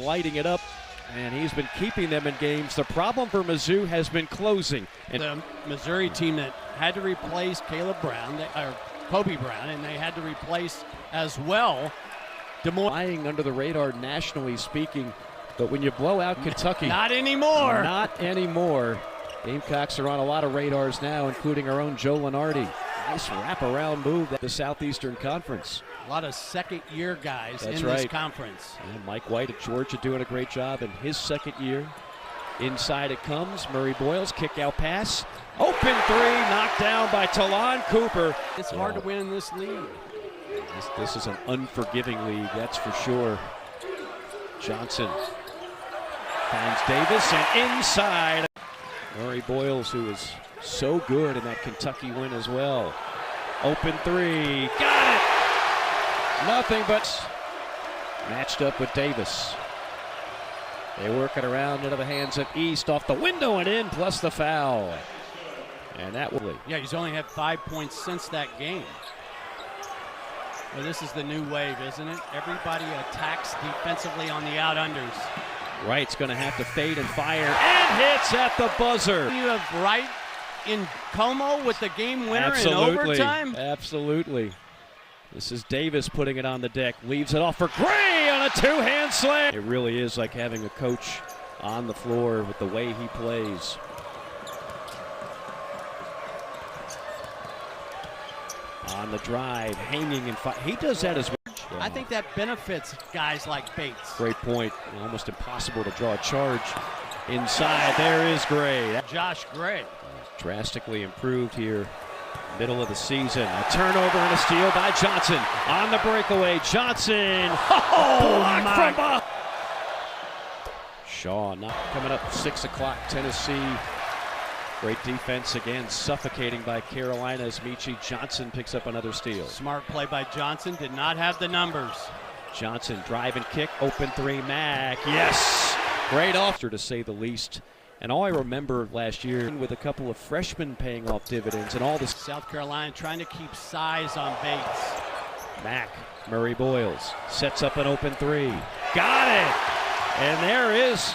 lighting it up, and he's been keeping them in games. The problem for Mizzou has been closing. And the Missouri team that had to replace Caleb Brown, or Kobe Brown, and they had to replace as well Des Moines. Flying under the radar nationally speaking, but when you blow out Kentucky. Not anymore. Not anymore. Gamecocks are on a lot of radars now, including our own Joe Lunardi. Nice wraparound move at the Southeastern Conference. A lot of second-year guys That's in right. this conference. And Mike White at Georgia doing a great job in his second year. Inside it comes. Murray Boyles, kick-out pass. Open three, knocked down by Talon Cooper. It's hard to win in this league. This is an unforgiving league, that's for sure. Johnson finds Davis and inside. Murray Boyles, who is so good in that Kentucky win as well. Open three, got it! Nothing but matched up with Davis. They work it around into the hands of East, off the window and in, plus the foul. And that will. Yeah, he's only had 5 points since that game. Well, this is the new wave, isn't it? Everybody attacks defensively on the out-unders. Wright's going to have to fade and fire, and hits at the buzzer. You have Wright in Como with the game winner Absolutely. in overtime. Absolutely. This is Davis putting it on the deck. Leaves it off for Gray on a two-hand slam. It really is like having a coach on the floor with the way he plays. On the drive, hanging and he does that as well. Yeah. I think that benefits guys like Bates. Great point. Almost impossible to draw a charge inside. There is Gray. Josh Gray. Drastically improved here, middle of the season. A turnover and a steal by Johnson. On the breakaway, Johnson. Oh, my God. Shaw not coming up 6 o'clock, Tennessee. Great defense again, suffocating by Carolina as Michi Johnson picks up another steal. Smart play by Johnson, did not have the numbers. Johnson drive and kick, open three, Mack, yes! Great offer to say the least. And all I remember last year with a couple of freshmen paying off dividends and all this. South Carolina trying to keep size on Bates. Mack, Murray Boyles, sets up an open three. Got it! And there is.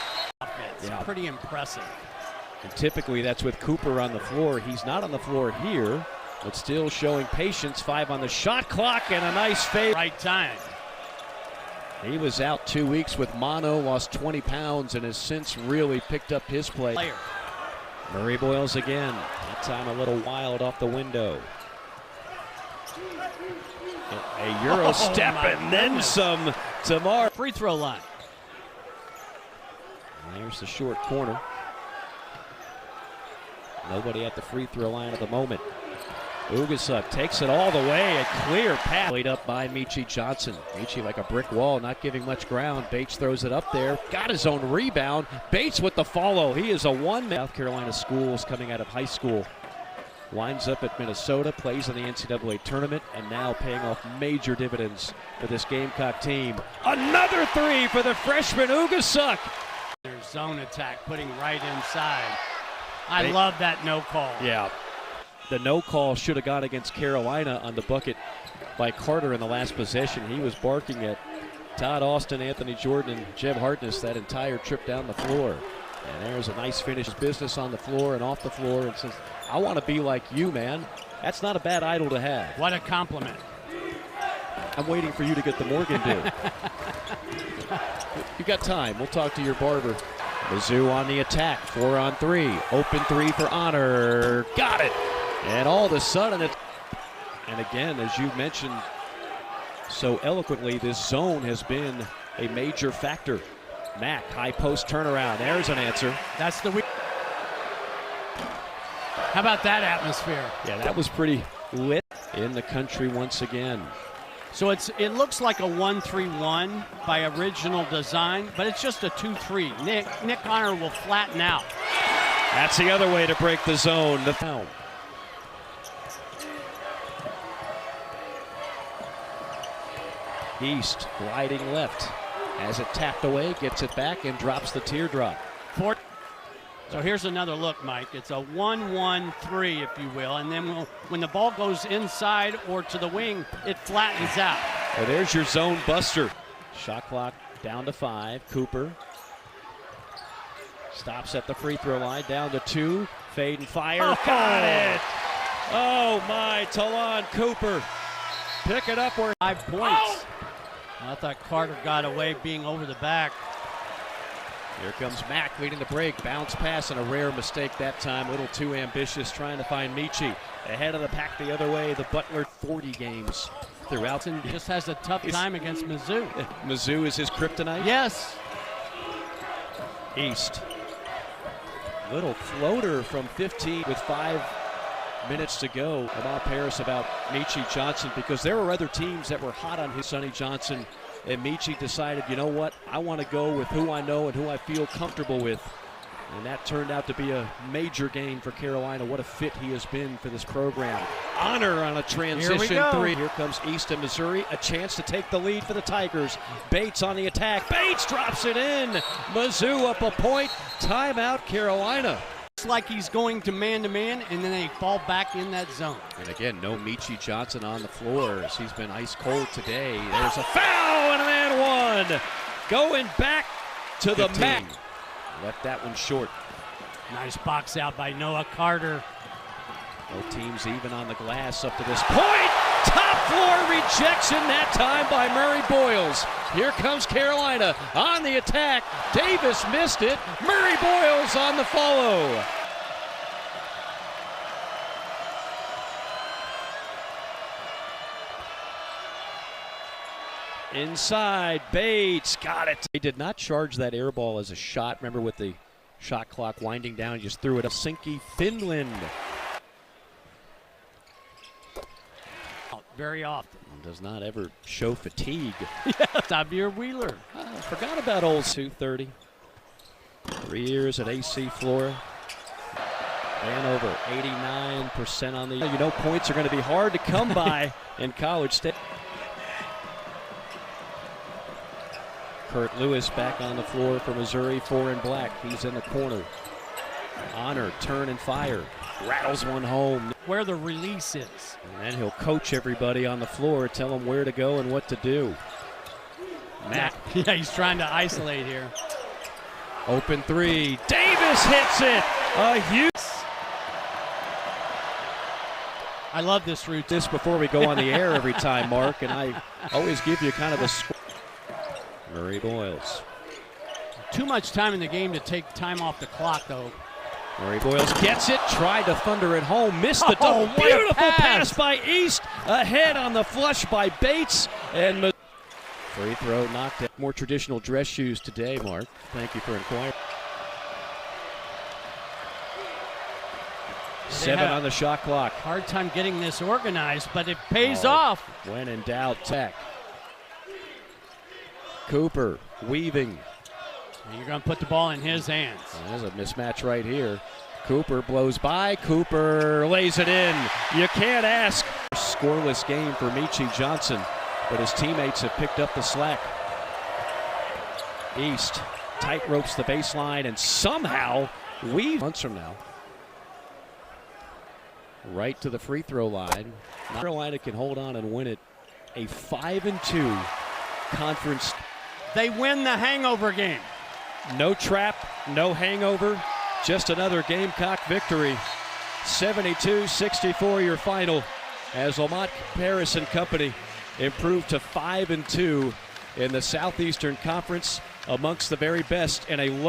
It's pretty impressive. And typically that's with Cooper on the floor. He's not on the floor here, but still showing patience. 5 on the shot clock and a nice fade. Right time. He was out 2 weeks with mono, lost 20 pounds, and has since really picked up his play. Murray Boyles again. That time a little wild off the window. A Euro step and then some tomorrow. Free throw line. And there's the short corner. Nobody at the free throw line at the moment. Ugasuk takes it all the way. A clear pass. Laid up by Michi Johnson. Michi like a brick wall, not giving much ground. Bates throws it up there. Got his own rebound. Bates with the follow. He is a one-man. South Carolina schools coming out of high school. Winds up at Minnesota, plays in the NCAA tournament, and now paying off major dividends for this Gamecock team. Another three for the freshman Ugasuk. Their zone attack, putting right inside. I love that no call. Yeah. The no call should have gone against Carolina on the bucket by Carter in the last possession. He was barking at Todd Austin, Anthony Jordan, and Jeb Hartness that entire trip down the floor. And there's a nice finish. Business on the floor and off the floor. And says, I want to be like you, man. That's not a bad idol to have. What a compliment. I'm waiting for you to get the Morgan due. You got time. We'll talk to your barber. Mizzou on the attack, 4 on 3. Open three for Honor. Got it. And all of a sudden, and again, as you mentioned so eloquently, this zone has been a major factor. Mack, high post turnaround. There's an answer. That's the week. How about that atmosphere? Yeah, that was pretty lit in the country once again. So it looks like a 1-3-1 by original design, but it's just a 2-3. Nick Honor will flatten out. That's the other way to break the zone. The foul. East gliding left. Has it tapped away, gets it back, and drops the teardrop. So here's another look, Mike. It's a 1-1-3, if you will, and then when the ball goes inside or to the wing, it flattens out. Well, there's your zone buster. Shot clock Down to 5. Cooper stops at the free throw line. Down to 2. Fade and fire. Oh. Got it! Oh my, Talon Cooper. Pick it up where 5 points. I thought Carter got away being over the back. Here comes Mack leading the break. Bounce pass and a rare mistake that time. A little too ambitious, trying to find Michi. Ahead of the pack the other way. The Butler 40 games throughout. And just has a tough time against Mizzou. Mizzou is his kryptonite? Yes. East. Little floater from 15 with 5 minutes to go. Lamar Paris about Michi Johnson, because there were other teams that were hot on his Sonny Johnson. And Michi decided, you know what, I want to go with who I know and who I feel comfortable with. And that turned out to be a major gain for Carolina. What a fit he has been for this program. Honor on a transition 3. Here comes East and Missouri. A chance to take the lead for the Tigers. Bates on the attack. Bates drops it in. Mizzou up a point. Timeout, Carolina. It's like he's going to man-to-man, and then they fall back in that zone. And again, no Michi Johnson on the floor as he's been ice cold today. There's a foul and an and one. Going back to the mat. Left that one short. Nice box out by Noah Carter. Both teams even on the glass up to this point. Top floor rejection that time by Murray Boyles. Here comes Carolina on the attack. Davis missed it. Murray Boyles on the follow. Inside, Bates got it. He did not charge that air ball as a shot. Remember, with the shot clock winding down, he just threw it up. Helsinki, Finland. Very often. Does not ever show fatigue. Xavier Wheeler. Forgot about old 230. 3 years at AC Flora. Ran over 89% on the. You know, points are going to be hard to come by in College State. Kurt Lewis back on the floor for Missouri, 4 in black. He's in the corner. Honor, turn and fire. Rattles one home. Where the release is. And then he'll coach everybody on the floor, tell them where to go and what to do. Mack. Yeah, he's trying to isolate here. Open 3. Davis hits it. A huge. I love this route. This before we go on the air every time, Mark, and I always give you kind of a score. Murray Boyles. Too much time in the game to take time off the clock, though. Murray Boyles gets it, tried to thunder it home, missed the Oh, beautiful pass by East, ahead on the flush by Bates, and free throw knocked out. More traditional dress shoes today, Mark. Thank you for inquiring. 7 on the shot clock. Hard time getting this organized, but it pays off. When in doubt, Tech. Cooper weaving. And you're going to put the ball in his hands. There's a mismatch right here. Cooper blows by. Cooper lays it in. You can't ask. Scoreless game for Michi Johnson, but his teammates have picked up the slack. East tight ropes the baseline and somehow weave. Months from now. Right to the free throw line. Carolina can hold on and win it. A 5-2 conference. They win the hangover game. No trap, no hangover, just another Gamecock victory. 72-64 your final as Lamont Paris and company improved to 5-2 in the Southeastern Conference, amongst the very best in a low